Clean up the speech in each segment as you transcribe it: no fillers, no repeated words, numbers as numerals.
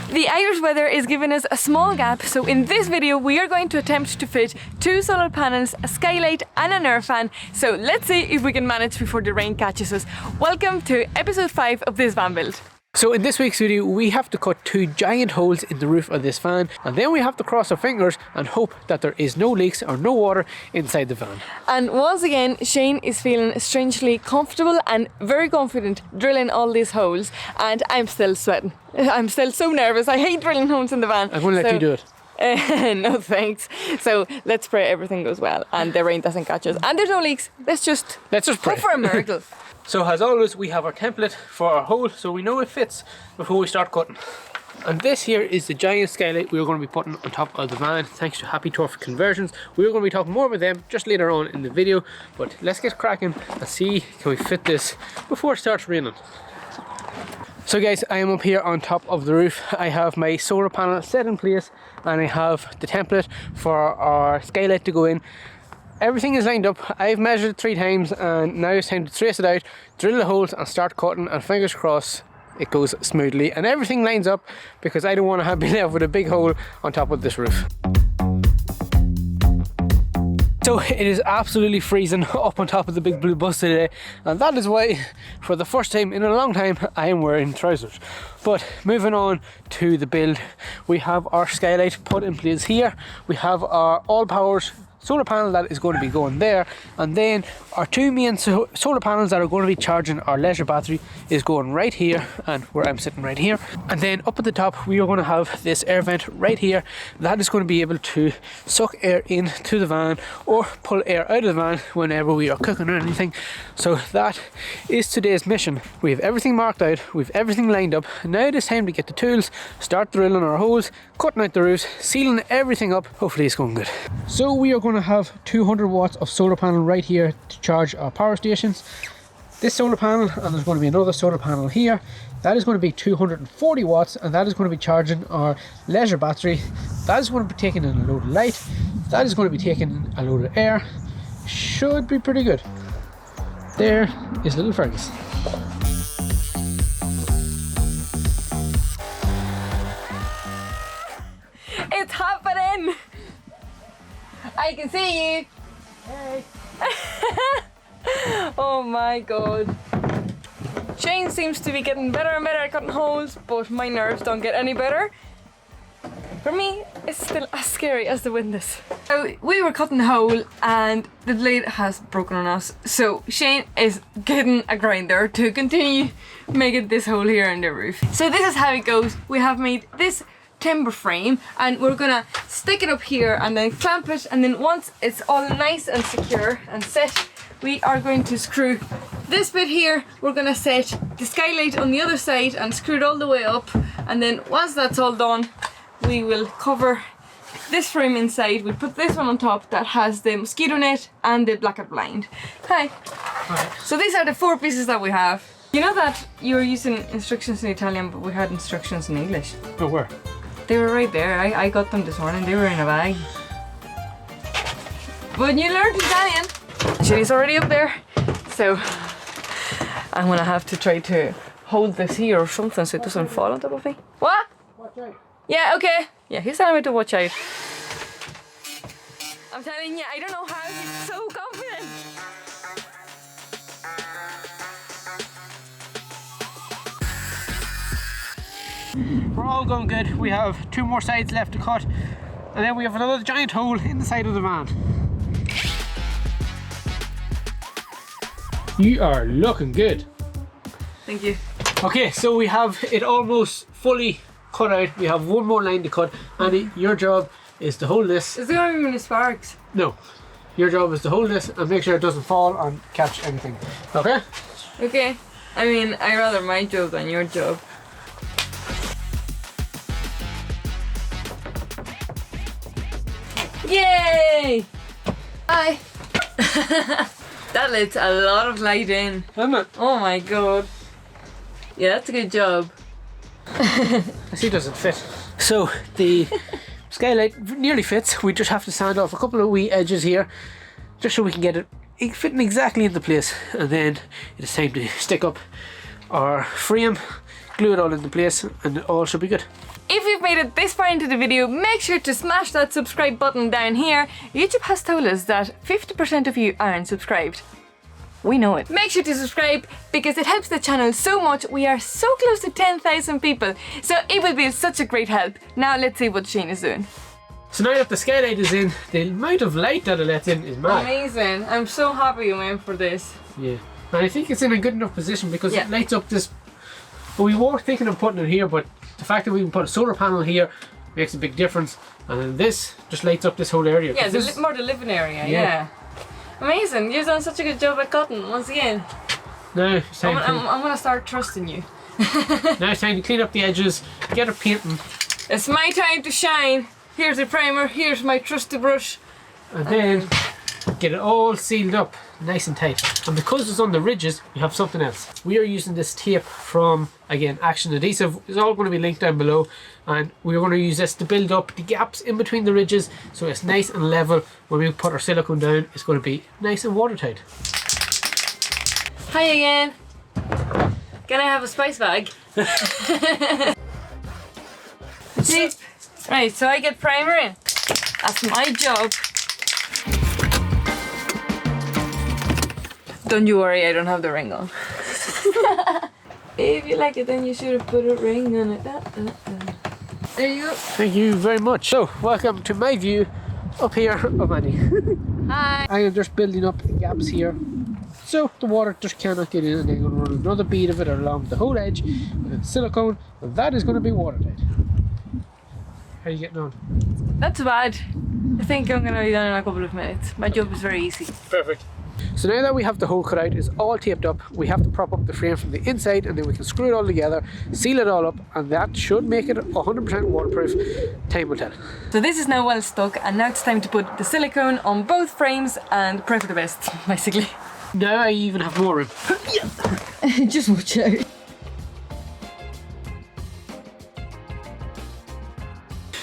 The Irish weather is giving us a small gap, so in this video we are going to attempt to fit 2 solar panels, a skylight and an air fan. So let's see if we can manage before the rain catches us. Welcome to episode 5 of this van build. So in this week's video we have to cut 2 giant holes in the roof of this van, and then we have to cross our fingers and hope that there is no leaks or no water inside the van. And once again Shane is feeling strangely comfortable and very confident drilling all these holes, and I'm still sweating. I'm still so nervous. I hate drilling holes in the van. I'm going to let you do it. No thanks. So let's pray everything goes well and the rain doesn't catch us and there's no leaks. Let's just pray hope for a miracle. So as always we have our template for our hole, so we know it fits before we start cutting. And this here is the giant skylight we are going to be putting on top of the van thanks to Happy Turf Conversions. We are going to be talking more about them just later on in the video, but let's get cracking and see can we fit this before it starts raining. So guys, I am up here on top of the roof. I have my solar panel set in place and I have the template for our skylight to go in. Everything is lined up. I've measured it 3 times and now it's time to trace it out, drill the holes and start cutting, and fingers crossed it goes smoothly and everything lines up, because I don't want to be left with a big hole on top of this roof. So it is absolutely freezing up on top of the big blue bus today, and that is why for the first time in a long time I am wearing trousers. But moving on to the build, we have our skylight put in place here. We have our all powers solar panel that is going to be going there, and then our 2 main solar panels that are going to be charging our leisure battery is going right here, and where I'm sitting right here. And then up at the top we are going to have this air vent right here that is going to be able to suck air into the van or pull air out of the van whenever we are cooking or anything. So that is today's mission. We have everything marked out, we have everything lined up. Now it is time to get the tools, start drilling our holes, cutting out the roofs, sealing everything up. Hopefully it's going good. So we are going to have 200 watts of solar panel right here to charge our power stations. This solar panel, and there's going to be another solar panel here, that is going to be 240 watts, and that is going to be charging our leisure battery. That is going to be taking in a load of light, that is going to be taking in a load of air. Should be pretty good. There is little Fergus. It's happening! I can see you! Hey. Oh my god. Shane seems to be getting better and better at cutting holes, but my nerves don't get any better. For me, it's still as scary as the wind is. So we were cutting the hole and the blade has broken on us. So Shane is getting a grinder to continue making this hole here in the roof. So this is how it goes. We have made this timber frame and we're gonna stick it up here and then clamp it, and then once it's all nice and secure and set, we are going to screw this bit here. We're gonna set the skylight on the other side and screw it all the way up, and then once that's all done we will cover this frame inside. We'll put this one on top that has the mosquito net and the blackout blind. Okay. Right. So these are the 4 pieces that we have. You know that you were using instructions in Italian but we had instructions in English? Oh, where? They were right there. I got them this morning. They were in a bag. But you learned Italian. She's already up there. So I'm gonna have to try to hold this here or something so it doesn't fall on top of me. What? Watch out. Yeah, okay. Yeah, he's telling me to watch out. I'm telling you, I don't know how he's so confident. We're all going good. We have 2 more sides left to cut, and then we have another giant hole in the side of the van. You are looking good. Thank you. Okay, so we have it almost fully cut out. We have 1 more line to cut. Andy, your job is to hold this. Is there only many sparks? No. Your job is to hold this and make sure it doesn't fall and catch anything. Okay? Okay. I mean, I'd rather my job than your job. Yay! Hi! That lets a lot of light in. Isn't it? Oh my god. Yeah, that's a good job. I see, does it fit? So the skylight nearly fits. We just have to sand off a couple of wee edges here just so we can get it fitting exactly into place, and then it is time to stick up our frame, glue it all into place, and it all should be good. If made it this far into the video, make sure to smash that subscribe button down here. YouTube has told us that 50% of you aren't subscribed. We know it. Make sure to subscribe because it helps the channel so much. We are so close to 10,000 people, so it will be such a great help. Now let's see what Shane is doing. So now that the skylight is in, the amount of light that it lets in is mad. Amazing. I'm so happy you went for this. Yeah. And I think it's in a good enough position because it lights up this. Well, we were thinking of putting it here, but the fact that we can put a solar panel here makes a big difference. And then this just lights up this whole area. Yeah, more the living area, yeah. Amazing. You've done such a good job at cutting once again. Now it's time I'm gonna start trusting you. Now it's time to clean up the edges, get it painting. It's my time to shine. Here's the primer, here's my trusty brush. And then get it all sealed up nice and tight. And because it's on the ridges, we have something else. We are using this tape from, again, Action Adhesive. It's all going to be linked down below. And we're going to use this to build up the gaps in between the ridges so it's nice and level. When we put our silicone down, it's going to be nice and watertight. Hi again. Can I have a spice bag? See? Right, so I get primer in. That's my job. Don't you worry, I don't have the ring on. If you like it, then you should have put a ring on it. There you go. Thank you very much. So, welcome to my view up here of Annie. Hi. I am just building up the gaps here. So the water just cannot get in, and then I'm going to run another bead of it along the whole edge with silicone, and that is going to be watertight. How are you getting on? Not too bad. I think I'm gonna be done in a couple of minutes. My job is very easy. Perfect. So now that we have the hole cut out, it's all taped up, we have to prop up the frame from the inside, and then we can screw it all together, seal it all up, and that should make it 100% waterproof. Time will tell. So this is now well stuck, and now it's time to put the silicone on both frames and pray for the best, basically. Now I even have more room. Just watch out.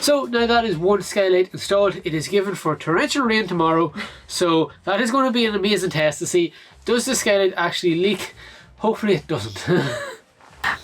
So now that is one skylight installed, it is given for torrential rain tomorrow, so that is going to be an amazing test to see, does the skylight actually leak? Hopefully it doesn't.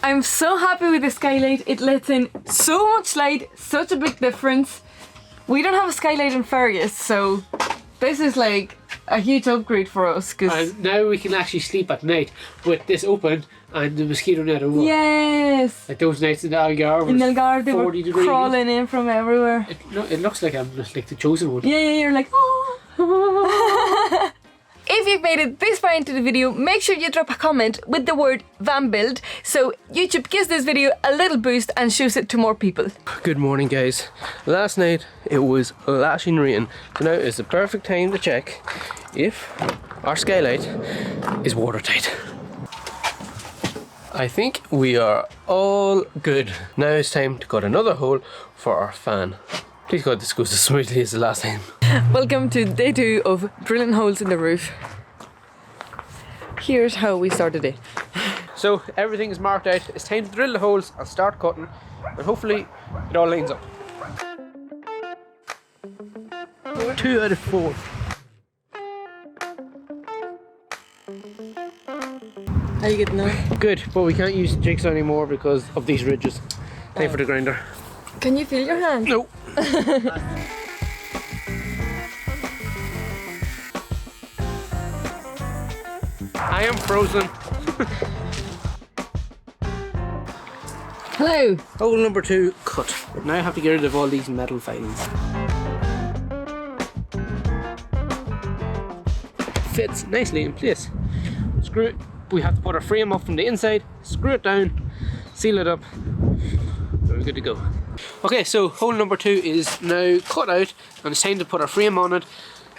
I'm so happy with the skylight. It lets in so much light, such a big difference. We don't have a skylight in Fergus, so this is like a huge upgrade for us. And now we can actually sleep at night with this open and the mosquito net over. Yes! Like those nights in the Algarve, in Algarve they were degrees. crawling in from everywhere. It looks like I'm just like the chosen one. Yeah, you're like, oh. If you've made it this far into the video, make sure you drop a comment with the word van build so YouTube gives this video a little boost and shows it to more people. Good morning guys. Last night it was lashing rain, so now is the perfect time to check if our skylight is watertight. I think we are all good. Now it's time to cut another hole for our fan. Please God this goes as smoothly as the last time. Welcome to day 2 of drilling holes in the roof. Here's how we started it. So everything is marked out, it's time to drill the holes and start cutting, and hopefully it all lines up. 2 out of 4. How you getting on? Good, but we can't use jigsaw anymore because of these ridges. Time for the grinder. Can you feel your hand? No. I am frozen. Hello. Hole number 2 cut. Now I have to get rid of all these metal filings. Fits nicely in place. Screw it. We have to put our frame up from the inside, screw it down, seal it up, and we're good to go. Okay, so hole number 2 is now cut out, and it's time to put our frame on it,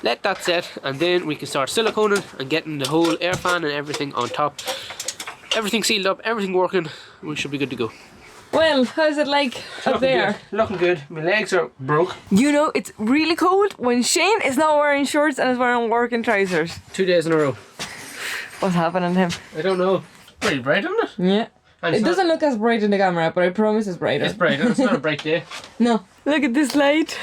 let that set, and then we can start siliconing and getting the whole air fan and everything on top. Everything sealed up, everything working, and we should be good to go. Well, how's it like up there? Good. Looking good. My legs are broke. You know, it's really cold when Shane is not wearing shorts and is wearing working trousers. 2 days in a row. What's happening to him? I don't know. Pretty bright, isn't it? Yeah. And It doesn't look as bright in the camera, but I promise it's brighter. It's bright. It's not a bright day. No. Look at this light.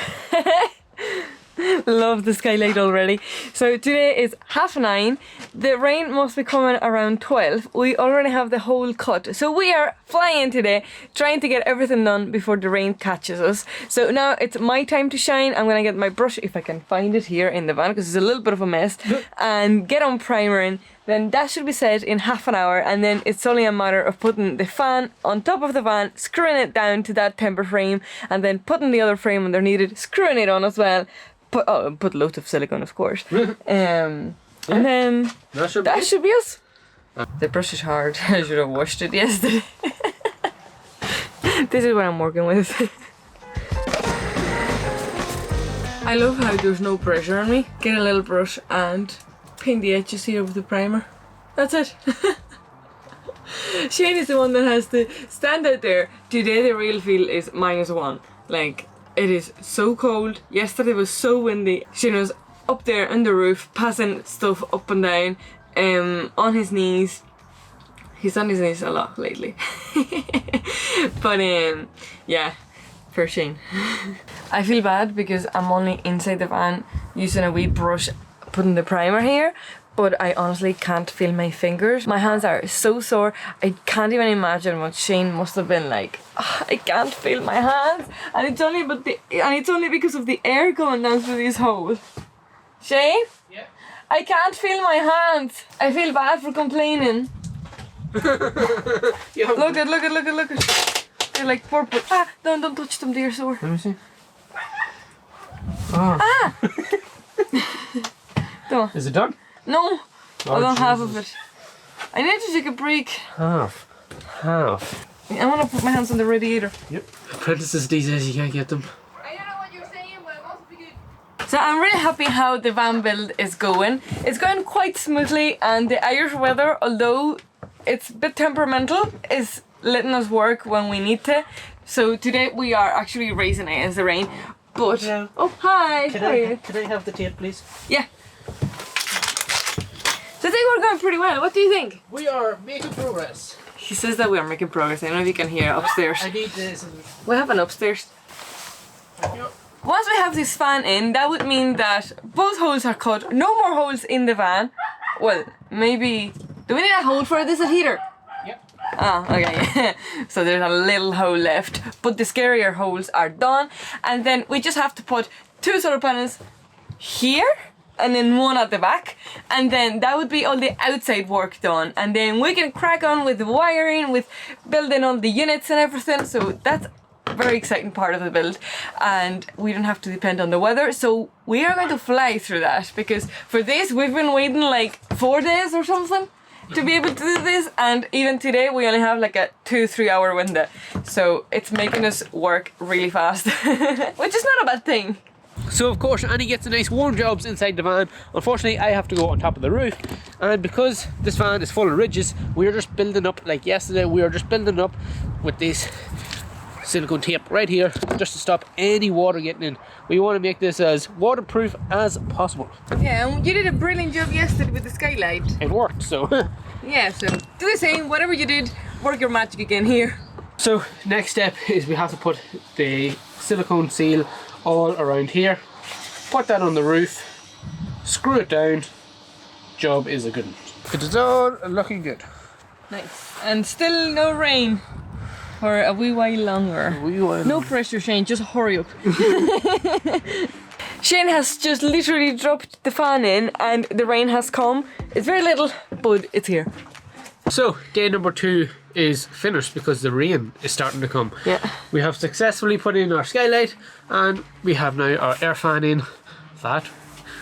Love the skylight already. So today is 9:30. The rain must be coming around 12. We already have the hole cut. So we are flying today, trying to get everything done before the rain catches us. So now it's my time to shine. I'm gonna get my brush, if I can find it here in the van, because it's a little bit of a mess, and get on primering. Then that should be set in half an hour, and then it's only a matter of putting the fan on top of the van, screwing it down to that temper frame, and then putting the other frame underneath it, screwing it on as well. Put loads of silicone, of course. And then that should be us. The brush is hard. I should have washed it yesterday. This is what I'm working with. I love how there's no pressure on me. Get a little brush and paint the edges here with the primer. That's it. Shane is the one that has to stand out there. Today the real feel is -1. Like, it is so cold. Yesterday was so windy. Shane was up there on the roof, passing stuff up and down, on his knees. He's on his knees a lot lately. But yeah, for Shane. I feel bad because I'm only inside the van using a wee brush, putting the primer here, but I honestly can't feel my fingers. My hands are so sore. I can't even imagine what Shane must have been like. I can't feel my hands, and it's only because of the air going down through these holes. Shane? Yeah. I can't feel my hands. I feel bad for complaining. Look at. They're like purple. Ah, don't touch them, they're sore. Let me see. Oh. Ah! Don't. Is it done? No, Oh, I don't half Jesus. of it. I need to take a break. Half. I want to put my hands on the radiator. Yep. Apprentices these days, you can't get them. I don't know what you're saying, but it must be good. So I'm really happy how the van build is going. It's going quite smoothly, and the Irish weather, although it's a bit temperamental, is letting us work when we need to. So today we are actually racing against the rain. But Hello. oh hi, how are you? Can I have the tape, please? Yeah. So I think we're going pretty well. What do you think? We are making progress. He says that we are making progress. I don't know if you can hear upstairs. I need this. We have an upstairs. Once we have this fan in, that would mean that both holes are cut. No more holes in the van. Well, maybe. Do we need a hole for this heater? Yep. Ah, okay. So there's a little hole left, but the scarier holes are done. And then we just have to put 2 solar panels here, and then 1 at the back, and then that would be all the outside work done, and then we can crack on with the wiring, with building all the units and everything. So that's a very exciting part of the build, and we don't have to depend on the weather. So we are going to fly through that, because for this we've been waiting like 4 days or something to be able to do this, and even today we only have like a 2-3 hour window, so it's making us work really fast. Which is not a bad thing. So of course Annie gets a nice warm jobs inside the van. Unfortunately I have to go on top of the roof, and because this van is full of ridges, we are just building up, like yesterday we were just building up with this silicone tape right here, just to stop any water getting in. We want to make this as waterproof as possible. Yeah, and you did a brilliant job yesterday with the skylight. It worked, so Yeah, so do the same, whatever you did, work your magic again here. so next step is we have to put the silicone seal all around here, put that on the roof, screw it down. Job is a good one. It is all looking good. Nice. And still no rain for a wee while longer. No pressure, Shane, just hurry up. Shane has just literally dropped the fan in and the rain has come. It's very little, but it's here. So day number 2 is finished because the rain is starting to come. Yeah. We have successfully put in our skylight, and we have now our air fan in. That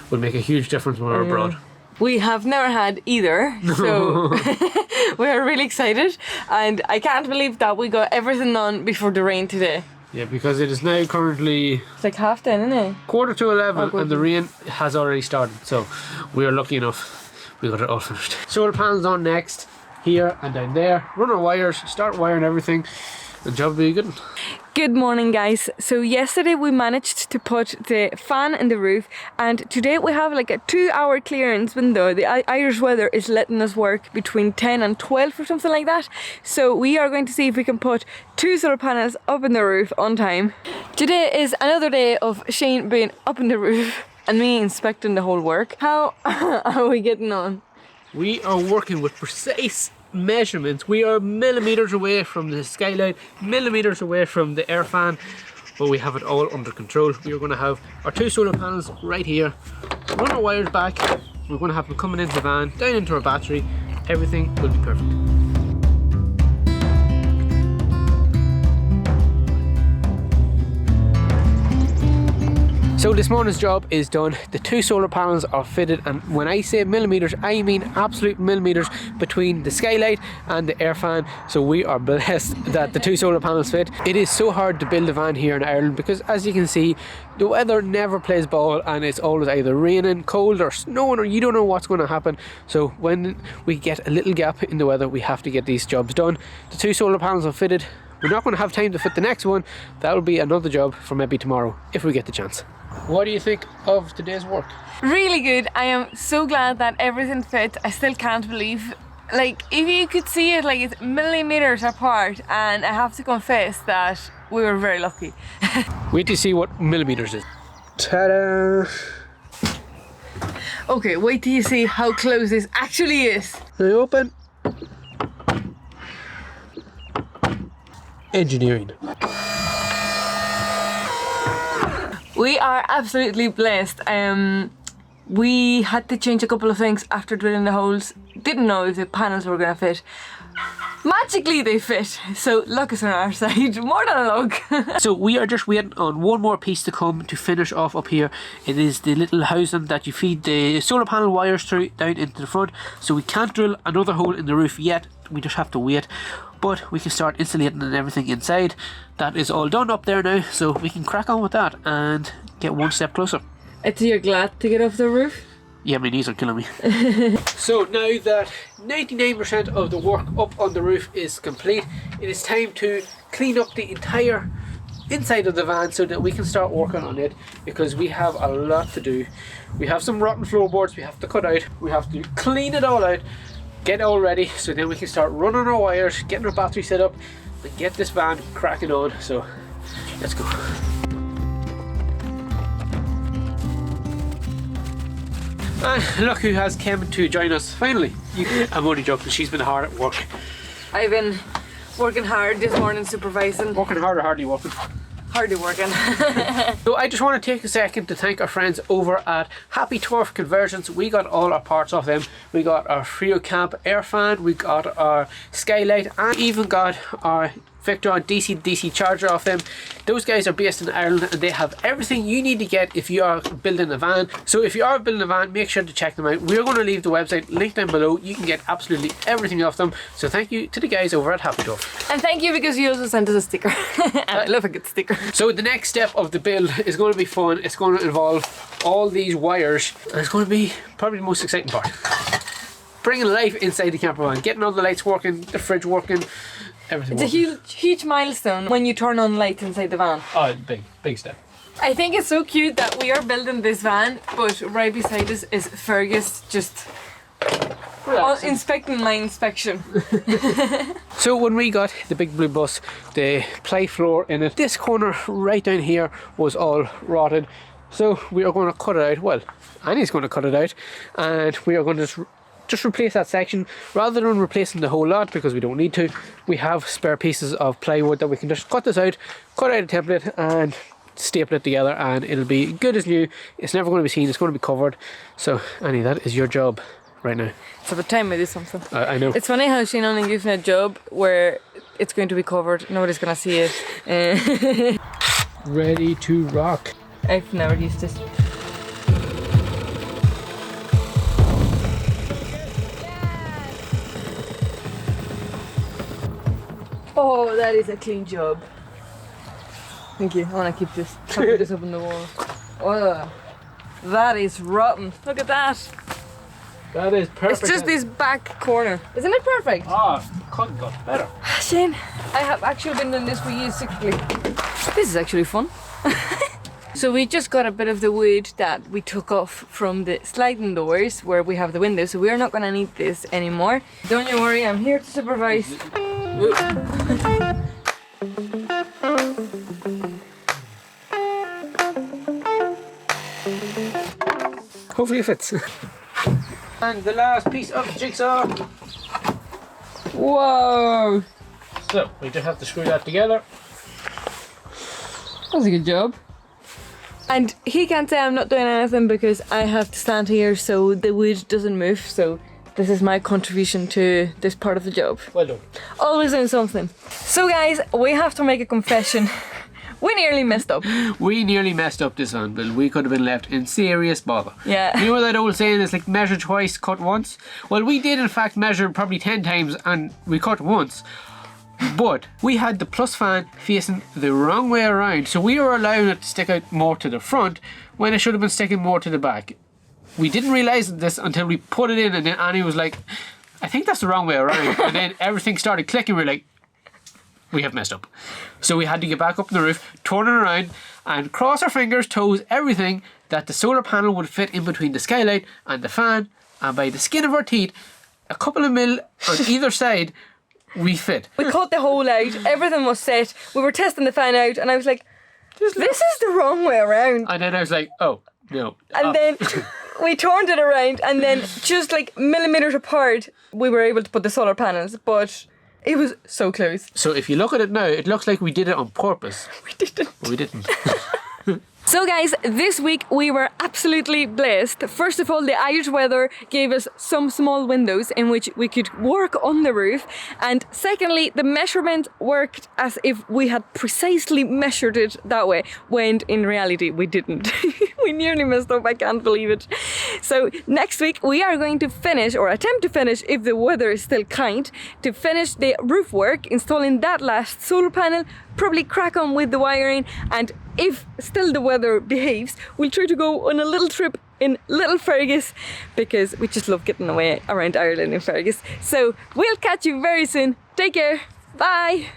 will make a huge difference when we're abroad. We have never had either, so we're really excited, and I can't believe that we got everything done before the rain today. Yeah, because it is now currently It's like 10:30, isn't it? 11:15, and the rain has already started, so we are lucky enough we got it all finished. Solar panels on next, here and down there. Run our wires, start wiring everything. The job will be good. Good morning, guys. So yesterday we managed to put the fan in the roof, and today we have like a 2-hour clearance window. The Irish weather is letting us work between 10 and 12 or something like that. So we are going to see if we can put 2 solar panels up in the roof on time. Today is another day of Shane being up in the roof, and me inspecting the whole work. How are we getting on? We are working with precise measurements. We are millimeters away from the skylight, millimeters away from the air fan, but we have it all under control. We are going to have our 2 solar panels right here, run our wires back, we're going to have them coming into the van, down into our battery, everything will be perfect. So this morning's job is done. The 2 solar panels are fitted, and when I say millimeters, I mean absolute millimeters between the skylight and the air fan. So we are blessed that the 2 solar panels fit. It is so hard to build a van here in Ireland because, as you can see, the weather never plays ball, and it's always either raining, cold or snowing, or you don't know what's going to happen. So when we get a little gap in the weather, we have to get these jobs done. The 2 solar panels are fitted. We're not going to have time to fit the next one. That will be another job for maybe tomorrow if we get the chance. What do you think of today's work? Really good. I am so glad that everything fit. I still can't believe, like, if you could see it, like, it's millimeters apart, and I have to confess that we were very lucky. Wait to see what millimeters is. Ta-da! Okay, wait till you see how close this actually is. They open. Engineering. We are absolutely blessed. We had to change a couple of things after drilling the holes. Didn't know if the panels were gonna fit. Magically they fit, so luck is on our side, more than a luck. So we are just waiting on one more piece to come to finish off up here. It is the little housing that you feed the solar panel wires through down into the front. So we can't drill another hole in the roof yet, we just have to wait. But we can start insulating and everything inside. That is all done up there now, so we can crack on with that and get one step closer. You're glad to get off the roof? Yeah, my knees are killing me. So now that 99% of the work up on the roof is complete, it is time to clean up the entire inside of the van so that we can start working on it, because we have a lot to do. We have some rotten floorboards we have to cut out, we have to clean it all out, get it all ready, so then we can start running our wires, getting our battery set up, and get this van cracking on. So let's go. And look who has come to join us finally. I'm only joking, she's been hard at work. I've been working hard this morning supervising. Working hard or hardly working? Hardly working. So I just want to take a second to thank our friends over at Happy Turf Conversions. We got all our parts off them. We got our Frio Camp air fan, we got our skylight, and even got our Victron DC charger off them. Those guys are based in Ireland, and they have everything you need to get if you are building a van. So if you are building a van, make sure to check them out. We're going to leave the website linked down below. You can get absolutely everything off them. So thank you to the guys over at Happy Turf. And thank you because you also sent us a sticker. And I love a good sticker. So the next step of the build is going to be fun. It's going to involve all these wires, and it's going to be probably the most exciting part. Bringing life inside the camper van, getting all the lights working, the fridge working, everything. It's a huge milestone when you turn on lights inside the van. Oh, big step. I think it's so cute that we are building this van, but right beside us is Fergus just inspecting my inspection. So when we got the big blue bus, the ply floor in it, this corner right down here was all rotted. So we are going to cut it out. Well, Annie's going to cut it out, and we are going to just replace that section rather than replacing the whole lot, because we don't need to. We have spare pieces of plywood that we can just cut this out, cut out a template and staple it together, and it'll be good as new. It's never going to be seen, it's going to be covered. So Annie, that is your job right now. It's about time I do something. I know. It's funny how Shane only gives me a job where it's going to be covered, nobody's going to see it. Ready to rock. I've never used this. Oh, that is a clean job. Thank you. I want to keep this. I'll put this up on the wall. Oh, that is rotten. Look at that. That is perfect. It's just this back corner. Isn't it perfect? Ah, couldn't got better. Shane, I have actually been doing this for years secretly. This is actually fun. So we just got a bit of the wood that we took off from the sliding doors where we have the windows, so we are not going to need this anymore. Don't you worry, I'm here to supervise. hopefully it fits. And the last piece of the jigsaw. Whoa! So we just have to screw that together. That's a good job. And he can't say I'm not doing anything because I have to stand here so the wood doesn't move. So this is my contribution to this part of the job. Well done. Always doing something. So guys, we have to make a confession. We nearly messed up. We nearly messed up this one, but we could have been left in serious bother. Yeah. You know that old saying is like measure twice, cut once? Well, we did in fact measure probably 10 times and we cut once. But we had the plus fan facing the wrong way around, so we were allowing it to stick out more to the front when it should have been sticking more to the back. We didn't realise this until we put it in, and then Annie was like, I think that's the wrong way around. And then everything started clicking. We were like, we have messed up. So we had to get back up on the roof, turn it around, and cross our fingers, toes, everything, that the solar panel would fit in between the skylight and the fan, and by the skin of our teeth, a couple of mil on either side, we fit. We cut the hole out, everything was set, we were testing the fan out, and I was like, this is the wrong way around. And then I was like, oh, no. And then we turned it around, and then just like millimeters apart, we were able to put the solar panels, but it was so close. So if you look at it now, it looks like we did it on purpose. We didn't. We didn't. So guys, this week we were absolutely blessed. First of all, the Irish weather gave us some small windows in which we could work on the roof. And secondly, the measurement worked as if we had precisely measured it that way, when in reality we didn't. We nearly messed up, I can't believe it. So next week we are going to finish, or attempt to finish if the weather is still kind, to finish the roof work, installing that last solar panel, probably crack on with the wiring, and if still the weather behaves, we'll try to go on a little trip in Little Fergus, because we just love getting away around Ireland in Fergus. So we'll catch you very soon. Take care. Bye.